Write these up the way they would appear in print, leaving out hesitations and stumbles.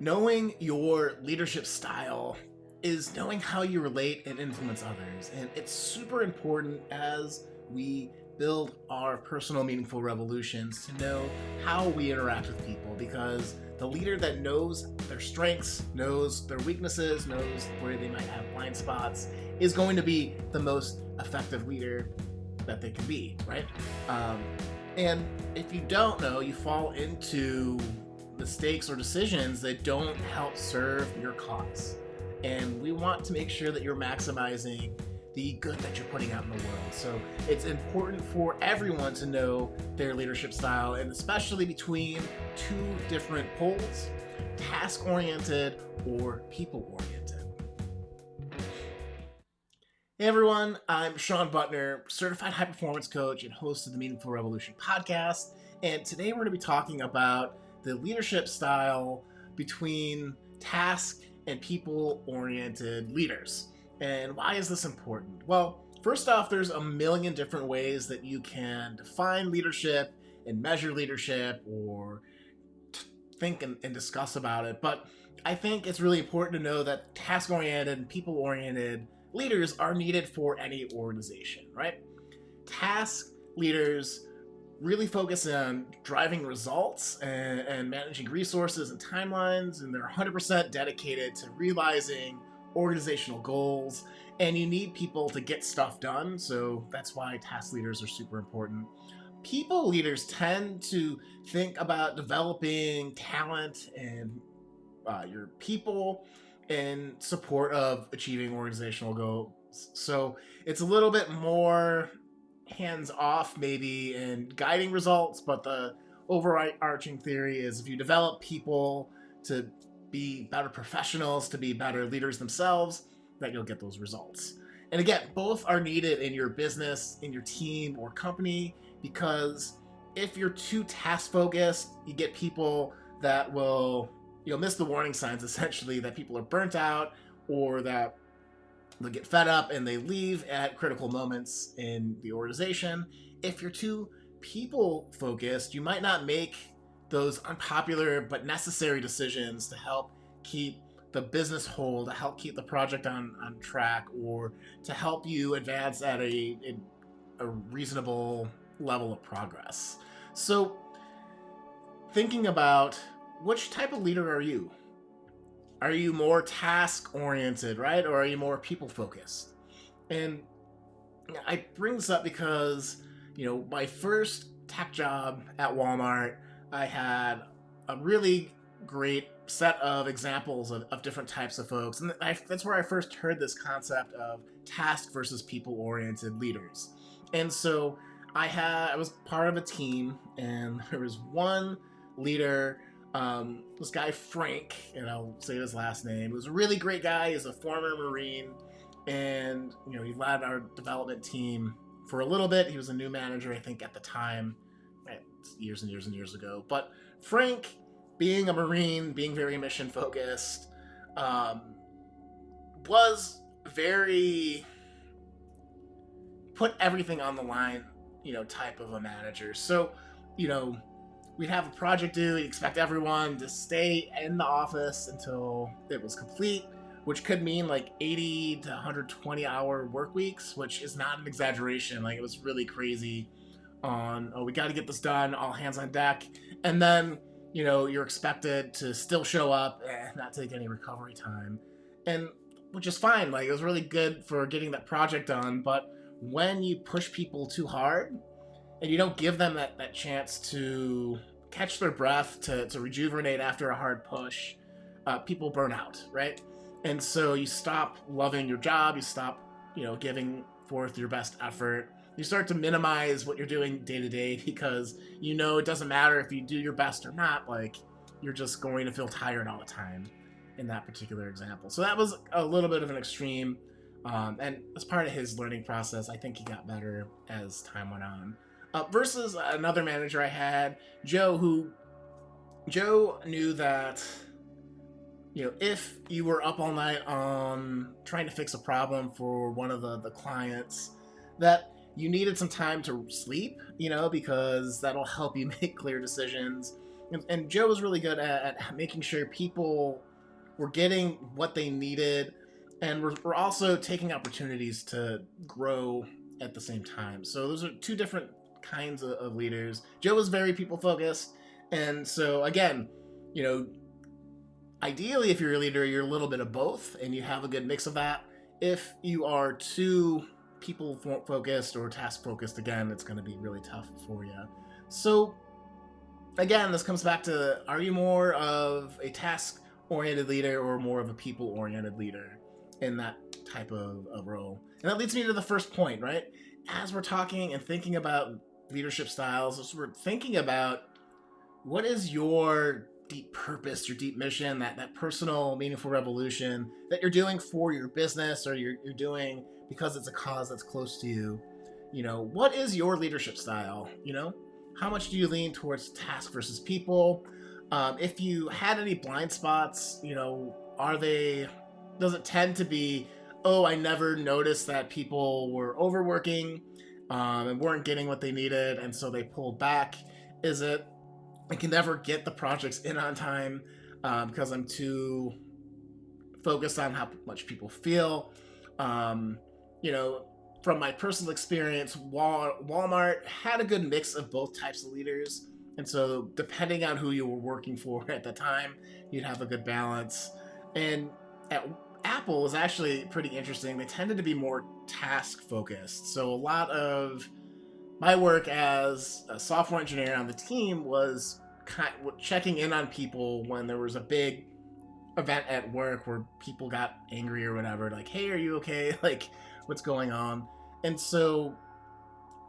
Knowing your leadership style is knowing how you relate and influence others. And it's super important as we build our personal meaningful revolutions to know how we interact with people, because the leader that knows their strengths, knows their weaknesses, knows where they might have blind spots is going to be the most effective leader that they can be, right? And if you don't know, you fall into mistakes or decisions that don't help serve your cause. And we want to make sure that you're maximizing the good that you're putting out in the world. So it's important for everyone to know their leadership style, and especially between two different poles, task-oriented or people-oriented. Hey everyone, I'm Sean Butner, certified high performance coach and host of the Meaningful Revolution podcast. And today we're going to be talking about the leadership style between task and people-oriented leaders. And why is this important? Well, first off, there's a million different ways that you can define leadership and measure leadership or think and discuss about it. But I think it's really important to know that task-oriented and people-oriented leaders are needed for any organization, right? Task leaders really focus on driving results and managing resources and timelines, and they're 100% dedicated to realizing organizational goals, and you need people to get stuff done, so that's why task leaders are super important. People leaders tend to think about developing talent and your people in support of achieving organizational goals. So it's a little bit more hands-off maybe in guiding results, but the overarching theory is if you develop people to be better professionals, to be better leaders themselves, that you'll get those results. And again, both are needed in your business, in your team or company, because if you're too task-focused, you get people that you'll miss the warning signs, essentially, that people are burnt out or that they'll get fed up and they leave at critical moments in the organization. If you're too people-focused, you might not make those unpopular but necessary decisions to help keep the business whole, to help keep the project on track, or to help you advance at a reasonable level of progress. So thinking about which type of leader are you? Are you more task-oriented, right? Or are you more people-focused? And I bring this up because, my first tech job at Walmart, I had a really great set of examples of different types of folks. And that's where I first heard this concept of task versus people-oriented leaders. And so I was part of a team, and there was one leader, this guy Frank, and I'll say his last name. He was a really great guy. He's a former Marine, and he led our development team for a little bit. He was a new manager, I think, at the time, years and years and years ago. But Frank, being a Marine, being very mission focused, was very put everything on the line, type of a manager. So, we'd have a project due, we'd expect everyone to stay in the office until it was complete, which could mean like 80 to 120 hour work weeks, which is not an exaggeration. Like, it was really crazy we got to get this done, all hands on deck. And then, you're expected to still show up and not take any recovery time. And which is fine. Like, it was really good for getting that project done. But when you push people too hard and you don't give them that chance to catch their breath, to rejuvenate after a hard push, people burn out, right? And so you stop loving your job, you stop, giving forth your best effort. You start to minimize what you're doing day to day because it doesn't matter if you do your best or not, like, you're just going to feel tired all the time in that particular example. So that was a little bit of an extreme, and as part of his learning process, I think he got better as time went on. Versus another manager I had, Joe knew that, if you were up all night on trying to fix a problem for one of the clients, that you needed some time to sleep, because that'll help you make clear decisions. And Joe was really good at making sure people were getting what they needed, and we're also taking opportunities to grow at the same time. So those are two different kinds of leaders. Joe was very people focused, and so again, you know, ideally, if you're a leader, you're a little bit of both, and you have a good mix of that. If you are too people focused or task focused, again, it's going to be really tough for you. So again, this comes back to, are you more of a task oriented leader or more of a people oriented leader in that type of role? And that leads me to the first point, right? As we're talking and thinking about leadership styles, as we're thinking about what is your deep purpose, your deep mission, that personal, meaningful revolution that you're doing for your business, or you're doing because it's a cause that's close to you. You know, what is your leadership style? You know, how much do you lean towards task versus people? If you had any blind spots, you know, does it tend to be, oh, I never noticed that people were overworking and weren't getting what they needed, and so they pulled back? Is it, I can never get the projects in on time because I'm too focused on how much people feel? You know, from my personal experience, Walmart had a good mix of both types of leaders. And so depending on who you were working for at the time, you'd have a good balance. And at Apple was actually pretty interesting. They tended to be more task focused. So a lot of my work as a software engineer on the team was checking in on people when there was a big event at work where people got angry or whatever, like, hey, are you okay? Like, what's going on? And so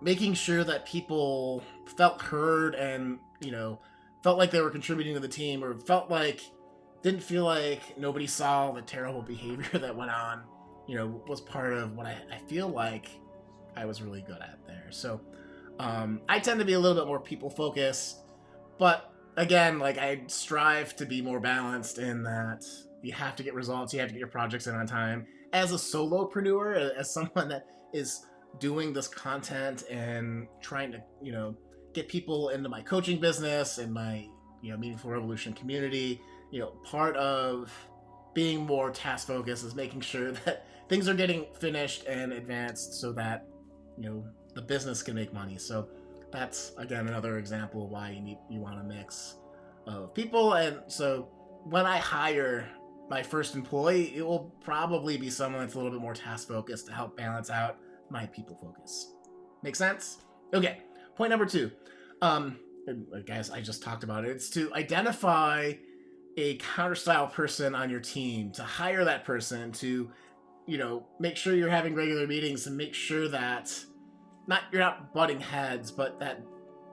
making sure that people felt heard and, you know, felt like they were contributing to the team, or didn't feel like nobody saw the terrible behavior that went on, you know, was part of what I feel like I was really good at there. So I tend to be a little bit more people focused, but again, like, I strive to be more balanced in that you have to get results, you have to get your projects in on time. As a solopreneur, as someone that is doing this content and trying to, you know, get people into my coaching business and my, you know, Meaningful Revolution community, you know, part of being more task focused is making sure that things are getting finished and advanced so that, you know, the business can make money. So that's, again, another example of why you want a mix of people. And so when I hire my first employee, it will probably be someone that's a little bit more task focused to help balance out my people focus. Make sense? Okay. Point number 2. Guys, I just talked about it. It's to identify a counter style person on your team, to hire that person, to, you know, make sure you're having regular meetings and make sure that you're not butting heads, but that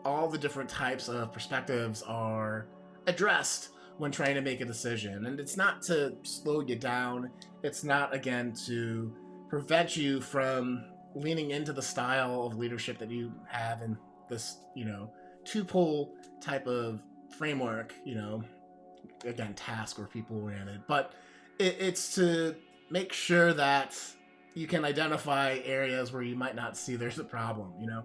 all the different types of perspectives are addressed when trying to make a decision. And it's not to slow you down. It's not, again, to prevent you from leaning into the style of leadership that you have in this, you know, two-pole type of framework, you know, again, task or people oriented. But it's to make sure that you can identify areas where you might not see there's a problem, you know,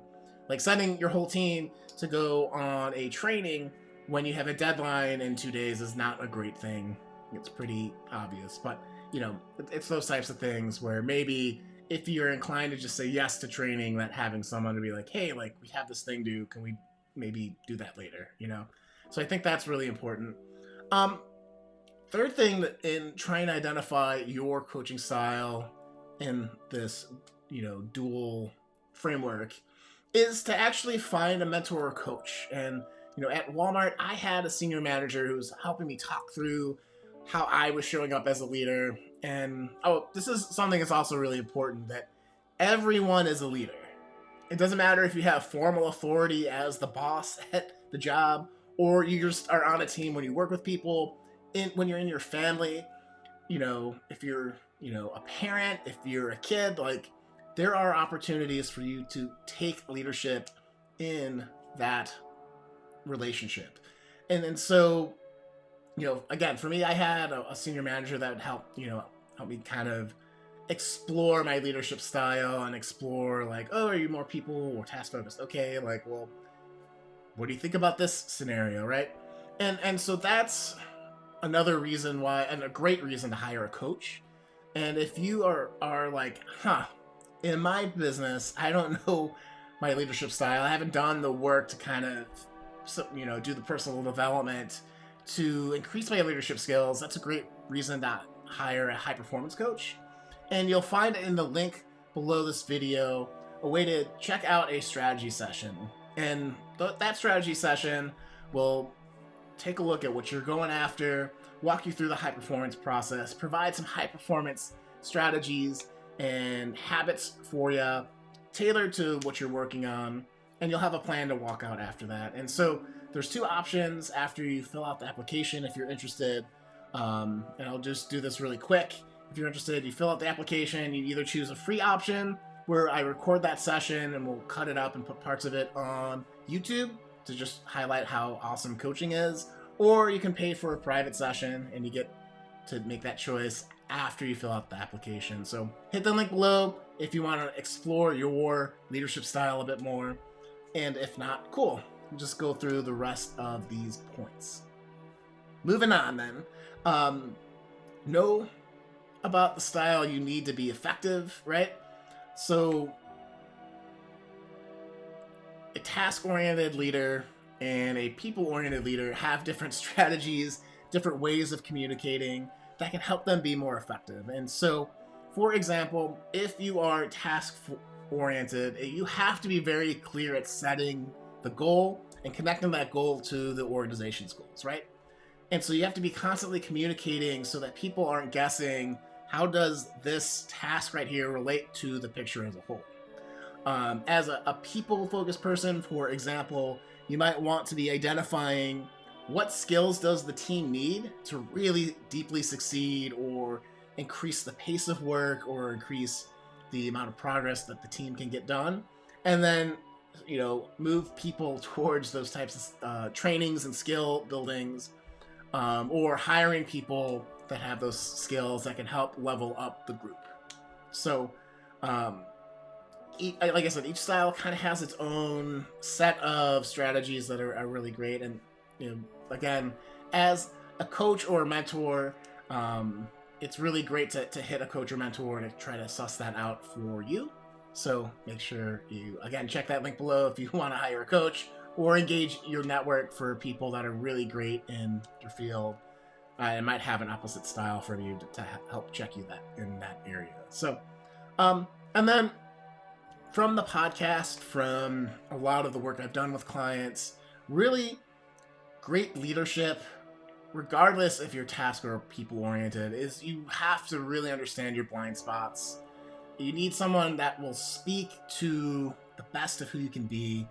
like sending your whole team to go on a training when you have a deadline in 2 days is not a great thing. It's pretty obvious, but, you know, it's those types of things where maybe if you're inclined to just say yes to training, that having someone to be like, hey, like, we have this thing due, can we maybe do that later, you know? So I think that's really important. Third thing, that in trying to identify your coaching style in this, you know, dual framework, is to actually find a mentor or coach. And, you know, at Walmart, I had a senior manager who was helping me talk through how I was showing up as a leader. And, this is something that's also really important, that everyone is a leader. It doesn't matter if you have formal authority as the boss at the job, or you just are on a team when you work with people, when you're in your family, you know, if you're, you know, a parent, if you're a kid, like, there are opportunities for you to take leadership in that relationship. And so, you know, again, for me, I had a senior manager that would help me kind of explore my leadership style and explore, like, oh, are you more people or task focused? Okay, like, well, what do you think about this scenario, right? And so that's another reason why, and a great reason to hire a coach. And if you are like, in my business, I don't know my leadership style. I haven't done the work to kind of, do the personal development to increase my leadership skills. That's a great reason to hire a high performance coach. And you'll find in the link below this video a way to check out a strategy session. And that strategy session will take a look at what you're going after, walk you through the high performance process, provide some high performance strategies and habits for you, tailored to what you're working on, and you'll have a plan to walk out after that. And so there's two options after you fill out the application if you're interested. And I'll just do this really quick. If you're interested, you fill out the application, you either choose a free option where I record that session and we'll cut it up and put parts of it on YouTube to just highlight how awesome coaching is, or you can pay for a private session and you get to make that choice after you fill out the application. So hit the link below if you want to explore your leadership style a bit more. And if not, cool. We'll just go through the rest of these points. Moving on then. Know about the style you need to be effective, right? So a task-oriented leader and a people-oriented leader have different strategies, different ways of communicating that can help them be more effective. And so, for example, if you are task-oriented, you have to be very clear at setting the goal and connecting that goal to the organization's goals, right? And so you have to be constantly communicating so that people aren't guessing, how does this task right here relate to the picture as a whole? As a people-focused person, for example, you might want to be identifying what skills does the team need to really deeply succeed, or increase the pace of work, or increase the amount of progress that the team can get done. And then, move people towards those types of trainings and skill buildings, or hiring people that have those skills that can help level up the group. So, like I said, each style kind of has its own set of strategies that are really great. And, again, as a coach or a mentor, it's really great to hit a coach or mentor to try to suss that out for you. So make sure you, again, check that link below if you want to hire a coach or engage your network for people that are really great in your field and might have an opposite style for you to help check you in that area. So, and then from the podcast, from a lot of the work I've done with clients, really great leadership, regardless if you're task or people oriented, is you have to really understand your blind spots. You need someone that will speak to the best of who you can be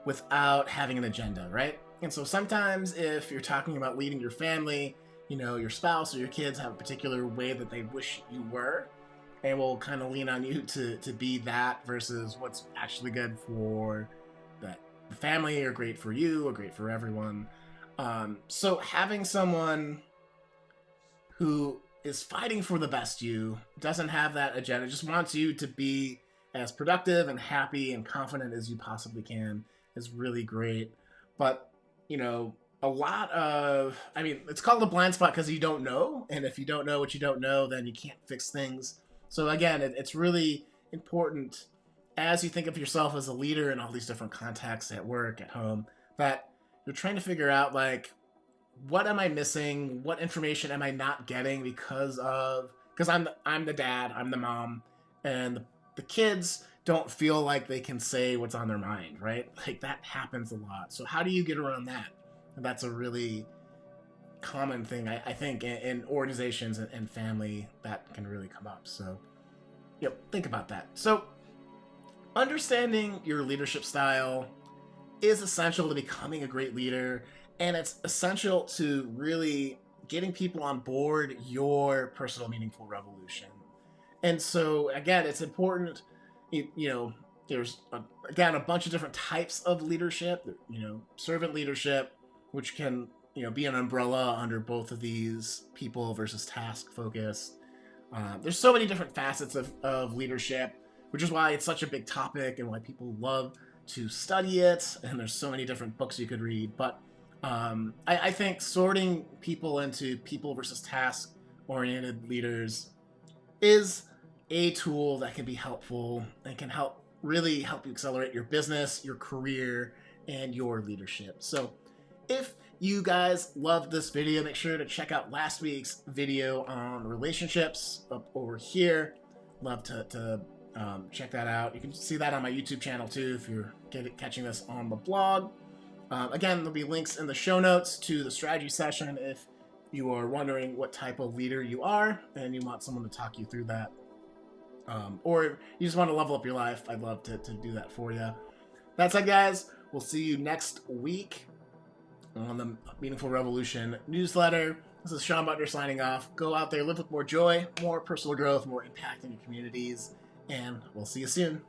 without having an agenda, right? And so sometimes if you're talking about leading your family, your spouse or your kids have a particular way that they wish you were, and will kind of lean on you to be that versus what's actually good for the family, or great for you, or great for everyone. So having someone who is fighting for the best you, doesn't have that agenda, just wants you to be as productive and happy and confident as you possibly can, is really great. But, a lot of, it's called a blind spot because you don't know. And if you don't know what you don't know, then you can't fix things. So again, it's really important as you think of yourself as a leader in all these different contexts, at work, at home, that you're trying to figure out, like, what am I missing? What information am I not getting because I'm the dad, I'm the mom, and the kids don't feel like they can say what's on their mind, right? Like, that happens a lot. So how do you get around that? And that's a really common thing, I think, in organizations and family that can really come up. So, think about that. So, understanding your leadership style is essential to becoming a great leader, and it's essential to really getting people on board your personal meaningful revolution. And so, again, it's important, there's, a bunch of different types of leadership, servant leadership, which can, be an umbrella under both of these, people versus task focused. There's so many different facets of leadership, which is why it's such a big topic and why people love to study it. And there's so many different books you could read. But I think sorting people into people versus task oriented leaders is a tool that can be helpful and can really help you accelerate your business, your career, and your leadership. So if you guys loved this video, make sure to check out last week's video on relationships up over here. Love to check that out. You can see that on my YouTube channel too if you're catching this on the blog. Again, there'll be links in the show notes to the strategy session if you are wondering what type of leader you are and you want someone to talk you through that. Or you just want to level up your life, I'd love to do that for you. That's it, guys. We'll see you next week on the Meaningful Revolution newsletter. This is Sean Butner signing off. Go out there, live with more joy, more personal growth, more impact in your communities, and we'll see you soon.